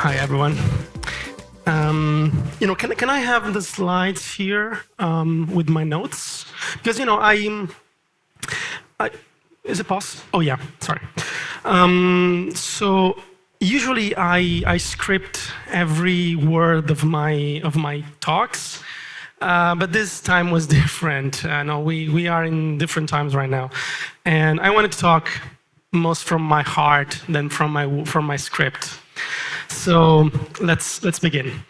Hi, everyone. Can I have the slides here with my notes? Because is it possible? Oh yeah, sorry. So usually I script every word of my talks, but this time was different. No, we are in different times right now, and I wanted to talk most from my heart than from my script. So let's begin.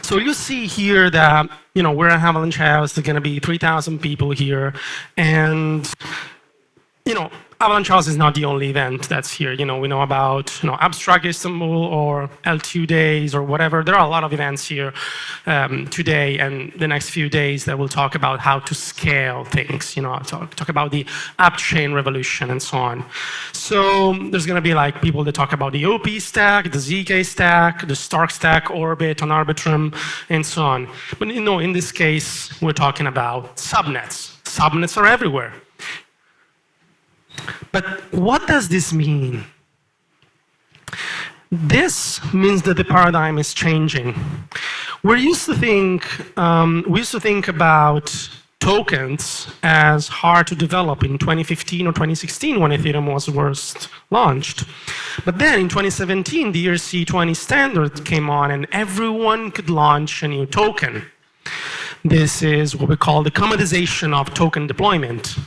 So you see here that we're at Avalanche House. There's going to be 3,000 people here, and Avalanche House is not the only event that's here. We know about Abstract Istanbul or L2 days or whatever. There are a lot of events here today and the next few days that will talk about how to scale things. Talk about the app chain revolution and so on. So there's going to be like people that talk about the OP stack, the ZK stack, the Stark stack, Orbit on Arbitrum, and so on. But in this case, we're talking about subnets. Subnets are everywhere. But what does this mean? This means that the paradigm is changing. We used to think about tokens as hard to develop in 2015 or 2016 when Ethereum was first launched. But then in 2017, the ERC20 standard came on and everyone could launch a new token. This is what we call the commoditization of token deployment.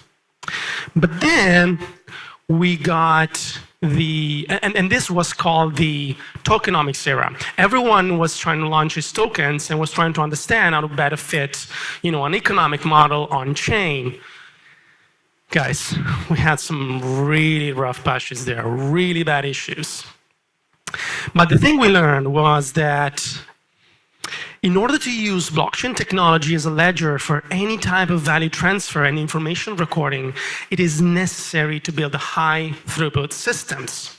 But then we got and this was called the tokenomics era. Everyone was trying to launch his tokens and was trying to understand how to better fit, an economic model on chain. Guys, we had some really rough patches there, really bad issues. But the thing we learned was that in order to use blockchain technology as a ledger for any type of value transfer and information recording, it is necessary to build high throughput systems.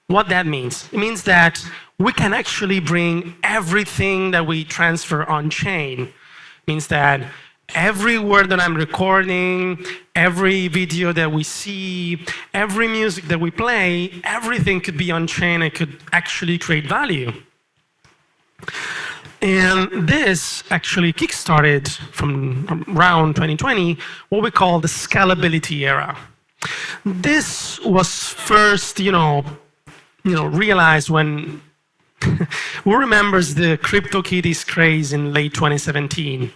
What that means? It means that we can actually bring everything that we transfer on chain. It means that every word that I'm recording, every video that we see, every music that we play, everything could be on chain and could actually create value. And this actually kickstarted from around 2020 what we call the scalability era. This was first, realized when who remembers the CryptoKitties craze in late 2017?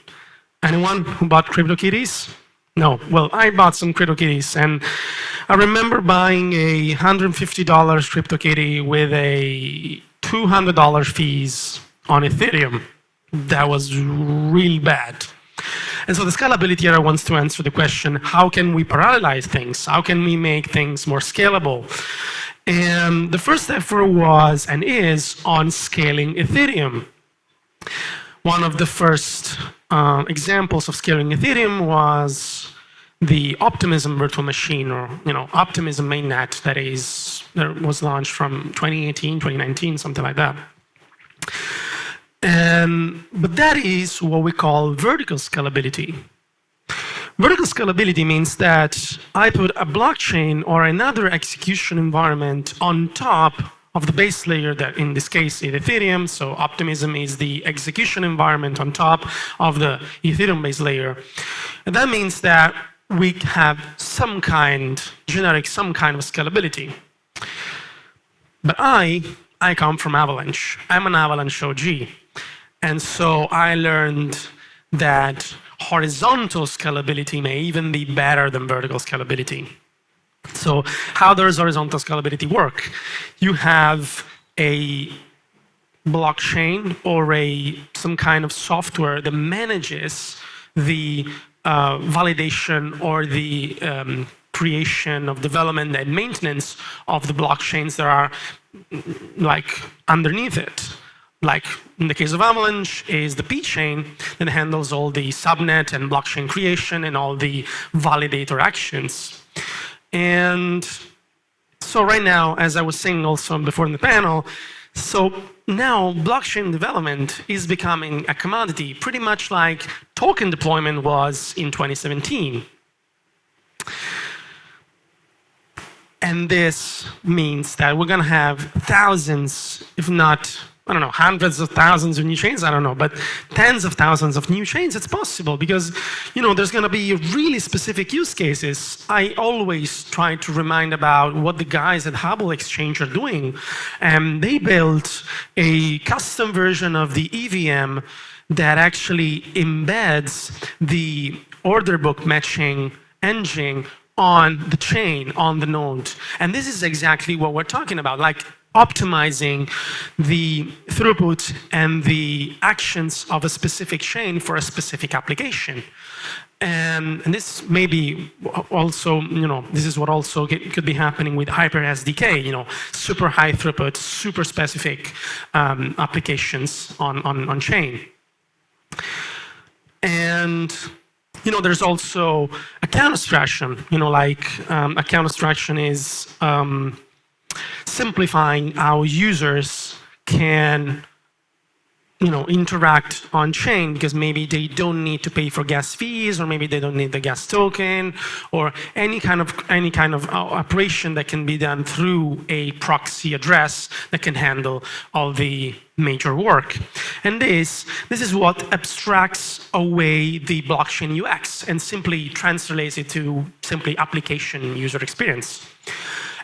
Anyone who bought CryptoKitties? No. Well, I bought some CryptoKitties, and I remember buying a $150 CryptoKitty with a $200 fees on Ethereum. That was really bad. And so the scalability era wants to answer the question, how can we parallelize things? How can we make things more scalable? And the first effort was and is on scaling Ethereum. One of the first examples of scaling Ethereum was the Optimism virtual machine, or Optimism mainnet that was launched from 2018, 2019, something like that. But that is what we call vertical scalability. Vertical scalability means that I put a blockchain or another execution environment on top of the base layer that in this case is Ethereum. So Optimism is the execution environment on top of the Ethereum base layer. And that means that we have some kind of scalability. But I come from Avalanche. I'm an Avalanche OG. And so I learned that horizontal scalability may even be better than vertical scalability. So how does horizontal scalability work? You have a blockchain or some kind of software that manages the validation or the creation of development and maintenance of the blockchains that are like underneath it. Like in the case of Avalanche is the P chain that handles all the subnet and blockchain creation and all the validator actions. And so right now, as I was saying also before in the panel, so now blockchain development is becoming a commodity, pretty much like token deployment was in 2017. And this means that we're going to have thousands, if not, I don't know, hundreds of thousands of new chains, I don't know, but tens of thousands of new chains. It's possible because, there's going to be really specific use cases. I always try to remind about what the guys at Hubble Exchange are doing. They built a custom version of the EVM that actually embeds the order book matching engine on the chain, on the node. And this is exactly what we're talking about, like optimizing the throughput and the actions of a specific chain for a specific application. And this may be also, this is what also could be happening with HyperSDK, super high throughput, super specific applications on chain. And there's also account abstraction. Account abstraction is simplifying how users can, interact on chain because maybe they don't need to pay for gas fees, or maybe they don't need the gas token, or any kind of operation that can be done through a proxy address that can handle all the major work. And this is what abstracts away the blockchain UX and simply translates it to simply application user experience.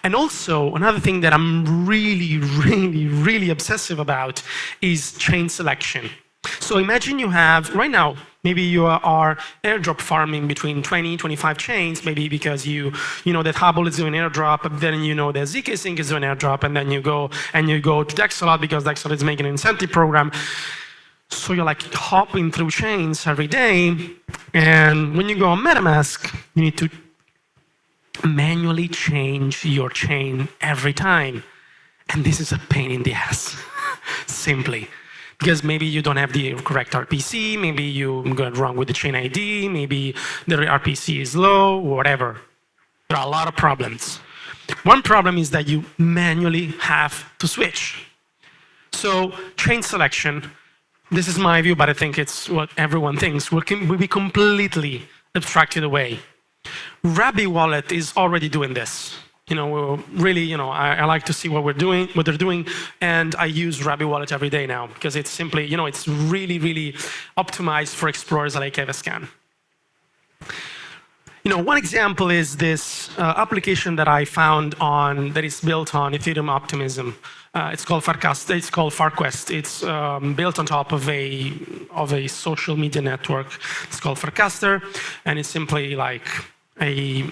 And also, another thing that I'm really obsessive about is chain selection. So imagine you have, right now, maybe you are airdrop farming between 20, 25 chains, maybe because you know that Hubble is doing airdrop, but then you know that zkSync is doing airdrop, and then you go to Dexalot because Dexalot is making an incentive program. So you're like hopping through chains every day, and when you go on MetaMask, you need to manually change your chain every time. And this is a pain in the ass, simply. Because maybe you don't have the correct RPC, maybe you got wrong with the chain ID, maybe the RPC is low, or whatever. There are a lot of problems. One problem is that you manually have to switch. So chain selection, this is my view, but I think it's what everyone thinks, will be completely abstracted away. Rabby Wallet is already doing this. We're really, I like to see what they're doing, and I use Rabby Wallet every day now because it's simply, it's really optimized for explorers like Avascan. One example is this application that I found that is built on Ethereum optimism. It's called FarQuest. It's built on top of a social media network. It's called Farcaster, and it's simply like a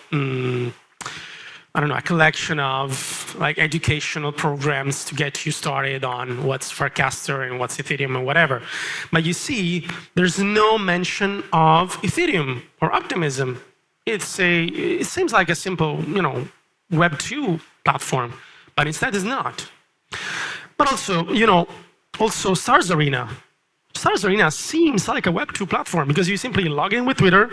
collection of educational programs to get you started on what's Farcaster and what's Ethereum and whatever. But you see, there's no mention of Ethereum or optimism. It seems like a simple, Web 2 platform, but instead it's not. But also Stars Arena. Stars Arena seems like a Web 2 platform because you simply log in with Twitter,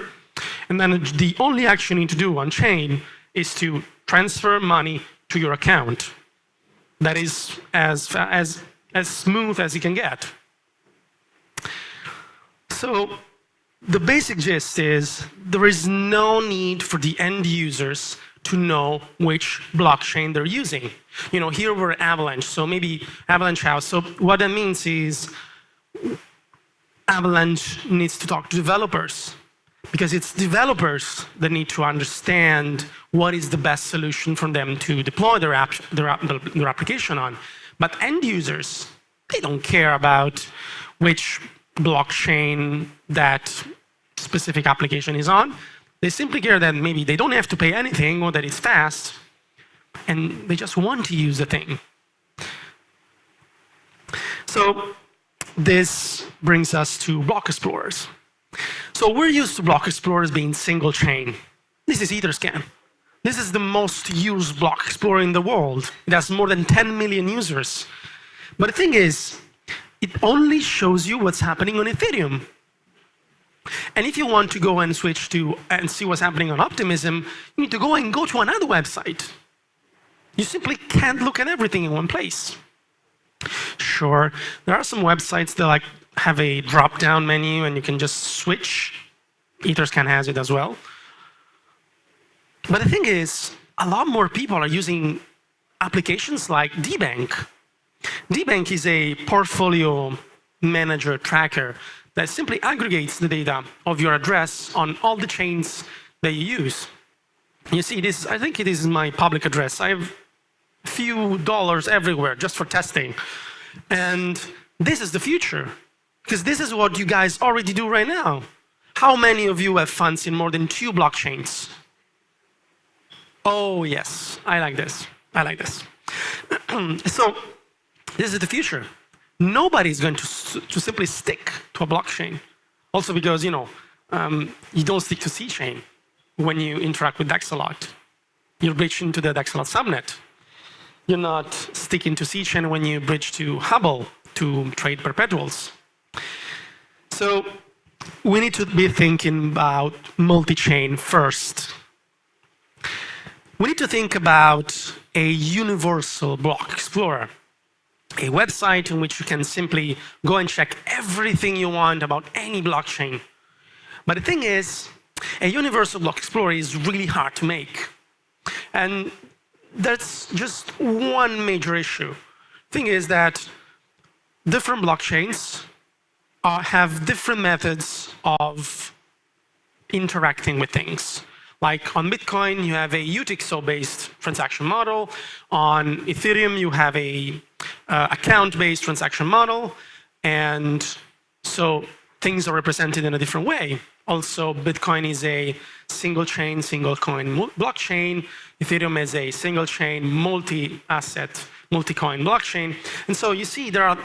and then the only action you need to do on chain is to transfer money to your account. That is as smooth as you can get. So the basic gist is there is no need for the end users to know which blockchain they're using. Here we're Avalanche, so maybe Avalanche House. So what that means is Avalanche needs to talk to developers, because it's developers that need to understand what is the best solution for them to deploy their application on. But end users, they don't care about which blockchain that specific application is on. They simply care that maybe they don't have to pay anything or that it's fast, and they just want to use the thing. So this brings us to block explorers. So we're used to block explorers being single chain. This is Etherscan. This is the most used block explorer in the world. It has more than 10 million users. But the thing is, it only shows you what's happening on Ethereum. And if you want to go and switch to and see what's happening on Optimism, you need to go to another website. You simply can't look at everything in one place. Sure, there are some websites that have a drop-down menu and you can just switch. Etherscan has it as well. But the thing is, a lot more people are using applications like DBank. DBank is a portfolio manager tracker that simply aggregates the data of your address on all the chains that you use. You see, this, I think it is my public address. I have a few dollars everywhere just for testing. And this is the future, because this is what you guys already do right now. How many of you have funds in more than 2 blockchains? Oh, yes, I like this. I like this. So, this is the future. Nobody is going to simply stick to a blockchain. Also because, you don't stick to C-chain when you interact with DEX a lot. You're bridging to the DEX a lot subnet. You're not sticking to C-chain when you bridge to Hubble to trade perpetuals. So we need to be thinking about multi-chain first. We need to think about a universal block explorer, a website in which you can simply go and check everything you want about any blockchain. But the thing is, a universal block explorer is really hard to make. And that's just one major issue. The thing is that different blockchains have different methods of interacting with things. Like on Bitcoin, you have a UTXO-based transaction model. On Ethereum, you have a account-based transaction model. And so things are represented in a different way. Also, Bitcoin is a single chain, single coin blockchain. Ethereum is a single chain, multi-asset, multi-coin blockchain. And so you see there are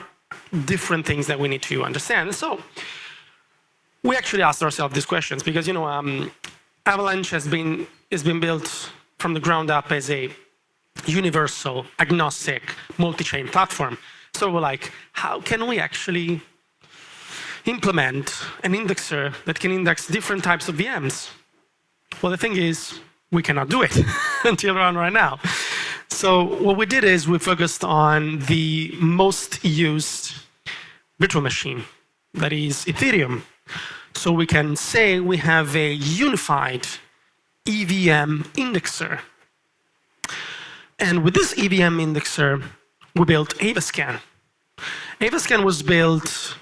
different things that we need to understand. And so we actually asked ourselves these questions because, Avalanche has been built from the ground up as a universal, agnostic, multi-chain platform. So we're like, how can we actually implement an indexer that can index different types of VMs? Well, the thing is, we cannot do it until around right now. So what we did is we focused on the most used virtual machine, that is Ethereum. So we can say we have a unified EVM indexer. And with this EVM indexer, we built Avascan. Avascan was built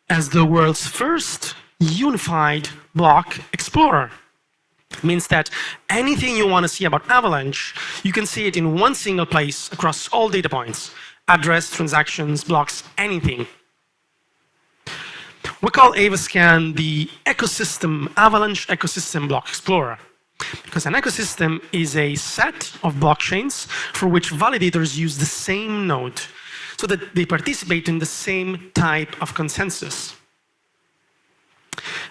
as the world's first unified block explorer. It means that anything you want to see about Avalanche, you can see it in one single place across all data points: address, transactions, blocks, anything. We call Avascan the ecosystem, Avalanche ecosystem block explorer. Because an ecosystem is a set of blockchains for which validators use the same node so that they participate in the same type of consensus.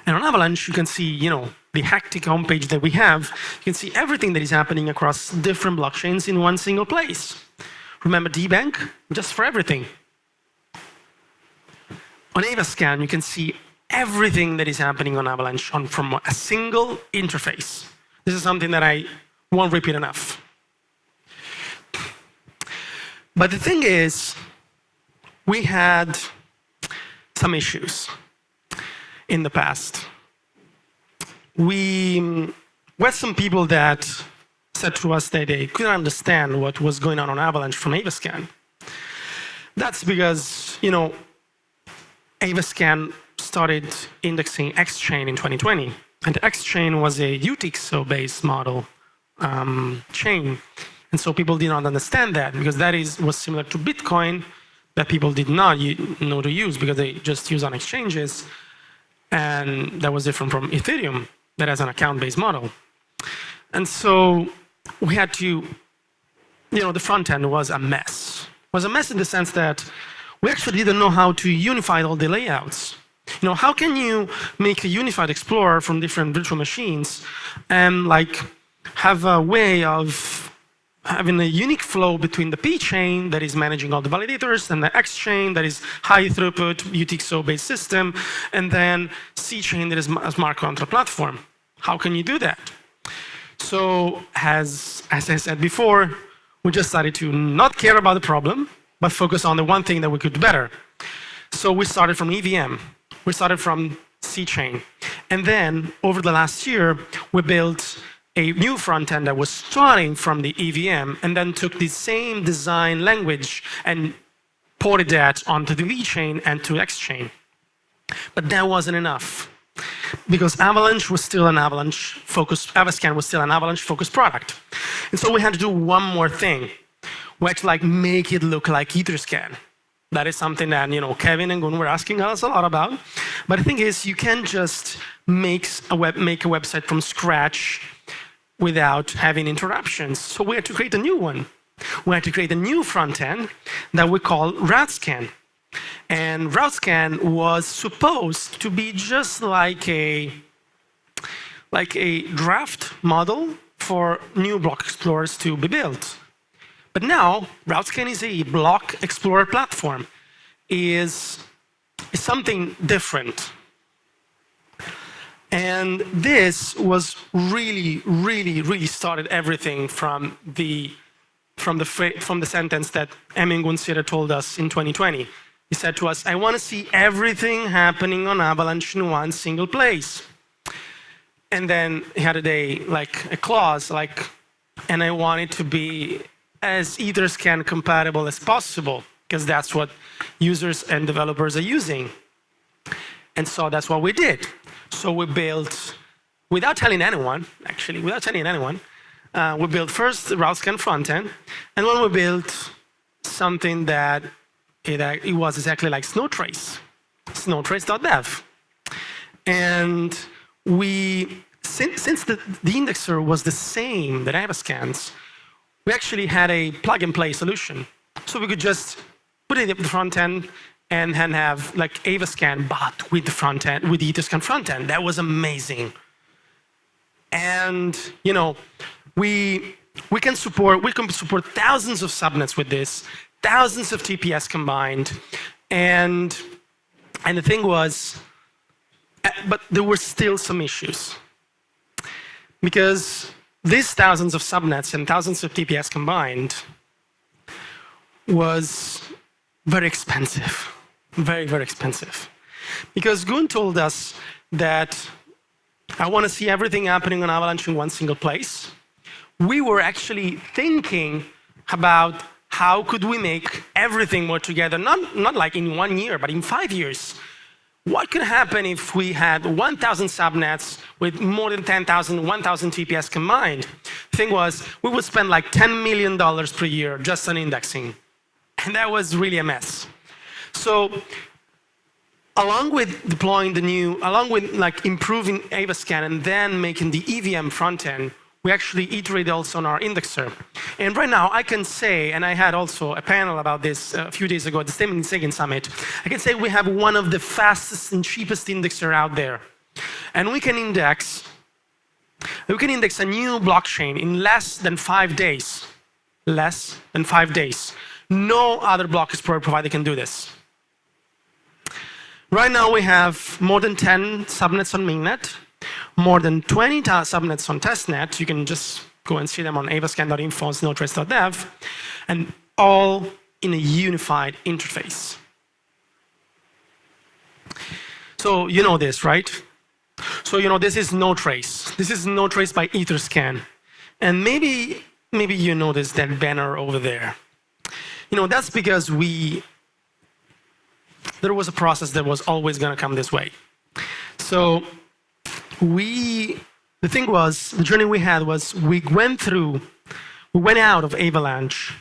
And on Avalanche, you can see, the hectic homepage that we have. You can see everything that is happening across different blockchains in one single place. Remember DBank? Just for everything. On Avascan, you can see everything that is happening on Avalanche from a single interface. This is something that I won't repeat enough. But the thing is, we had some issues in the past. We had some people that said to us that they couldn't understand what was going on Avalanche from Avascan. That's because, Avascan started indexing X-Chain in 2020. And X-Chain was a UTXO-based model chain. And so people did not understand that because that was similar to Bitcoin that people did not know to use because they just use on exchanges. And that was different from Ethereum that has an account-based model. And so we had to, the front end was a mess. It was a mess in the sense that we actually didn't know how to unify all the layouts. How can you make a unified explorer from different virtual machines and have a way of having a unique flow between the P chain that is managing all the validators and the X chain that is high throughput UTXO-based system, and then C chain that is a smart contract platform? How can you do that? So as I said before, we just started to not care about the problem, but focus on the one thing that we could do better. So we started from EVM. We started from C chain. And then over the last year, we built a new front end that was starting from the EVM and then took the same design language and ported that onto the V chain and to X chain. But that wasn't enough because Avalanche was still an Avalanche focused, Avascan was still an Avalanche focused product. And so we had to do one more thing. We had to like make it look like Etherscan. That is something that Kevin and Gun were asking us a lot about. But the thing is, you can't just make a website from scratch without having interruptions. So we had to create a new one. We had to create a new front end that we call Routescan. And Routescan was supposed to be just like a draft model for new block explorers to be built. But now, Routescan is a block explorer platform, is something different. And this was really started everything from the sentence that Emin Gunsira told us in 2020. He said to us, I want to see everything happening on Avalanche in one single place. And then he had a clause and I want it to be as Etherscan compatible as possible, because that's what users and developers are using. And so that's what we did. So we built, without telling anyone, we built first the Routescan frontend, and then we built something that it was exactly like Snowtrace, Snowtrace.dev. And since the indexer was the same that Avascan's, we actually had a plug-and-play solution. So we could just put it at the front end and then have like Avascan, but with the front end, with the Etherscan front end. That was amazing. And we can support thousands of subnets with this, thousands of TPS combined, and the thing was, but there were still some issues because these thousands of subnets and thousands of TPS combined was very expensive, very expensive. Because Gun told us that I want to see everything happening on Avalanche in one single place. We were actually thinking about how could we make everything more together, not like in 1 year, but in 5 years. What could happen if we had 1,000 subnets with more than 10,000, 1,000 TPS combined? The thing was, we would spend like $10 million per year just on indexing. And that was really a mess. So along with deploying along with like improving Avascan and then making the EVM front end, we actually iterated also on our indexer. And right now I can say, and I had also a panel about this a few days ago at the Stemming Summit, I can say we have one of the fastest and cheapest indexer out there. And we can index a new blockchain in less than 5 days. Less than 5 days. No other block explorer provider can do this. Right now we have more than 10 subnets on mainnet, more than 20 subnets on testnet. You can just go and see them on avascan.info, snowtrace.dev, and all in a unified interface. So you know this, right? So this is Snowtrace. This is Snowtrace by Etherscan. And maybe you noticed that banner over there. That's because there was a process that was always going to come this way. So the thing was, the journey we had was we went out of Avalanche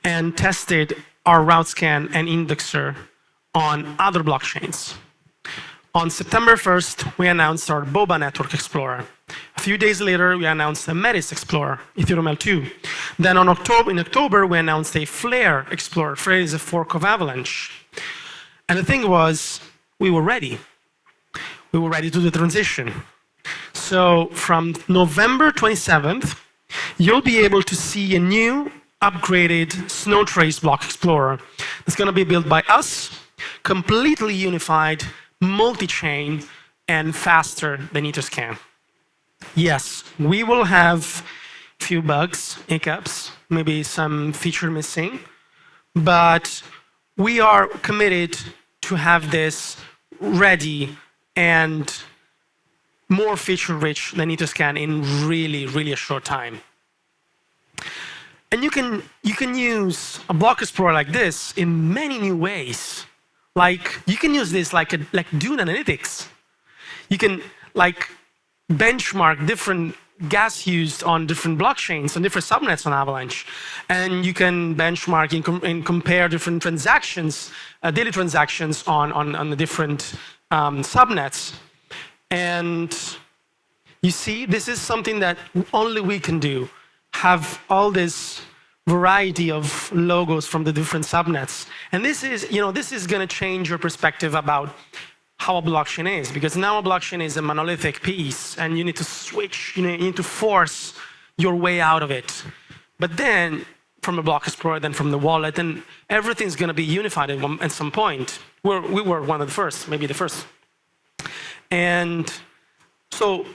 and tested our Routescan and indexer on other blockchains. On September 1st, we announced our Boba Network Explorer. A few days later, we announced a Metis Explorer, Ethereum L2. Then in October, we announced a Flare Explorer. Flare is a fork of Avalanche. And the thing was, we were ready. We were ready to do the transition. So from November 27th, you'll be able to see a new upgraded Snowtrace block explorer that's going to be built by us, completely unified, multi-chain, and faster than Etherscan. Yes, we will have a few bugs, hiccups, maybe some feature missing, but we are committed to have this ready and more feature-rich than Etherscan in really, really a short time. And you can use a block explorer like this in many new ways. Like you can use this like Dune analytics. You can like benchmark different gas used on different blockchains, on different subnets on Avalanche. And you can benchmark and compare different transactions, daily transactions on the different subnets. And you see, this is something that only we can do. Have all this variety of logos from the different subnets. And this is, this is going to change your perspective about how a blockchain is, because now a blockchain is a monolithic piece, and you need to switch, you need to force your way out of it. But then, from a block explorer, then from the wallet, and everything's going to be unified at some point. We were one of the first, maybe the first. And so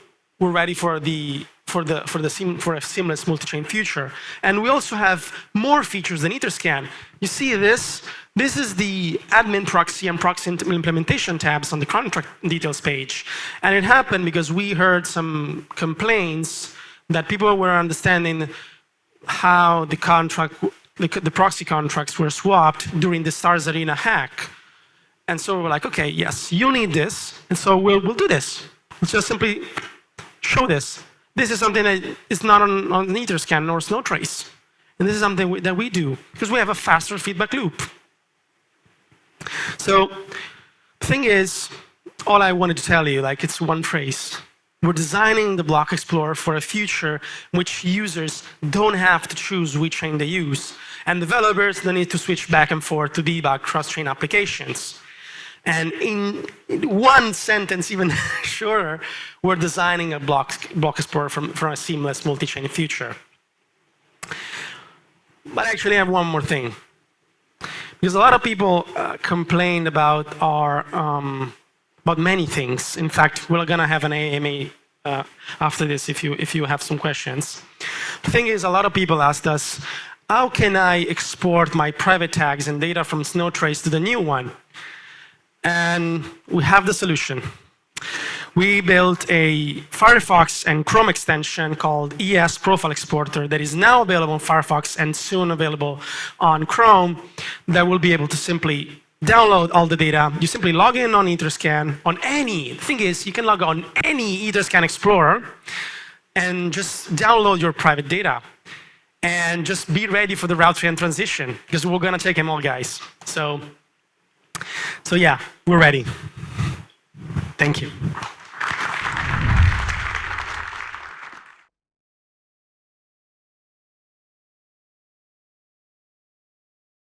we're ready for a seamless multi-chain future. And we also have more features than Etherscan. You see this? This is the admin proxy and proxy implementation tabs on the contract details page. And it happened because we heard some complaints that people were understanding how the proxy contracts were swapped during the Stars Arena hack. And so we're like, okay, yes, you'll need this. And so we'll do this. Let's just simply show this. This is something that is not on Etherscan or Snowtrace. And this is something that we do because we have a faster feedback loop. So the thing is, all I wanted to tell you, like it's one trace. We're designing the Block Explorer for a future in which users don't have to choose which chain they use. And developers don't need to switch back and forth to debug cross-chain applications. And in one sentence, even shorter, we're designing a block explorer for a seamless multi-chain future. But actually, I have one more thing. Because a lot of people complained about about many things. In fact, we're going to have an AMA after this if you have some questions. The thing is, a lot of people asked us, how can I export my private tags and data from Snowtrace to the new one? And we have the solution. We built a Firefox and Chrome extension called ES Profile Exporter that is now available on Firefox and soon available on Chrome that will be able to simply download all the data. You simply log in on Etherscan on any, the thing is, you can log on any Etherscan Explorer and just download your private data and just be ready for the Routescan transition because we're going to take them all, guys. So yeah, we're ready. Thank you.